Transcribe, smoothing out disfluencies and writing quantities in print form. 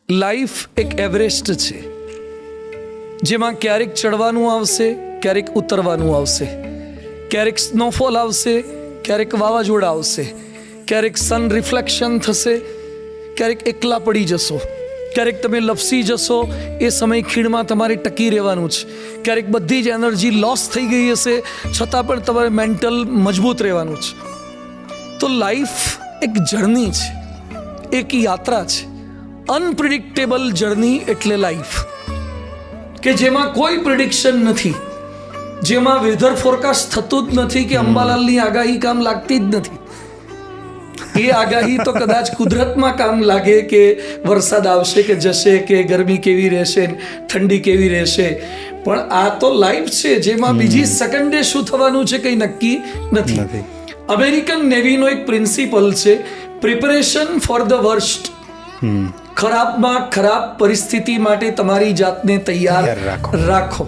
Life એક Everest છે, જેમાં ક્યારેક ચડવાનું આવશે, ક્યારેક ઉતરવાનું આવશે, ક્યારેક સ્નોફોલ આવશે, ક્યારેક વાવાઝોડા આવશે, ક્યારેક સન રિફ્લેક્શન થશે, ક્યારેક એકલા પડી જશો, ક્યારેક તમે લપસી જશો, એ સમય ખીણમાં તમારે ટકી રહેવાનું છે, ક્યારેક બધી જ એનર્જી લોસ થઈ ગઈ હશે છતાં પણ તમારે મેન્ટલ મજબૂત રહેવાનું છે. તો લાઈફ એક જર્ની છે, એક યાત્રા છે. અનપ્રિડિક્ટેબલ જર્ની એટલે લાઈફ, કે જેમાં કોઈ પ્રિડિક્શન નથી, જેમાં વેધર ફોરકાસ્ટ થતું જ નથી, કે અંબાલાલની આગાહી કામ લાગતી જ નથી. એ આગાહી તો કદાચ કુદરતમાં કામ લાગે કે વરસાદ આવશે કે જશે, કે ગરમી કેવી રહેશે, ઠંડી કેવી રહેશે, પણ આ તો લાઈફ છે જેમાં બીજી સેકન્ડે શું થવાનું છે કંઈ નક્કી નથી. અમેરિકન નેવીનો એક પ્રિન્સિપલ છે, પ્રિપરેશન ફોર ધ વર્સ્ટ. ખરાબમાં ખરાબ પરિસ્થિતિ માટે તમારી જાતને તૈયાર રાખો.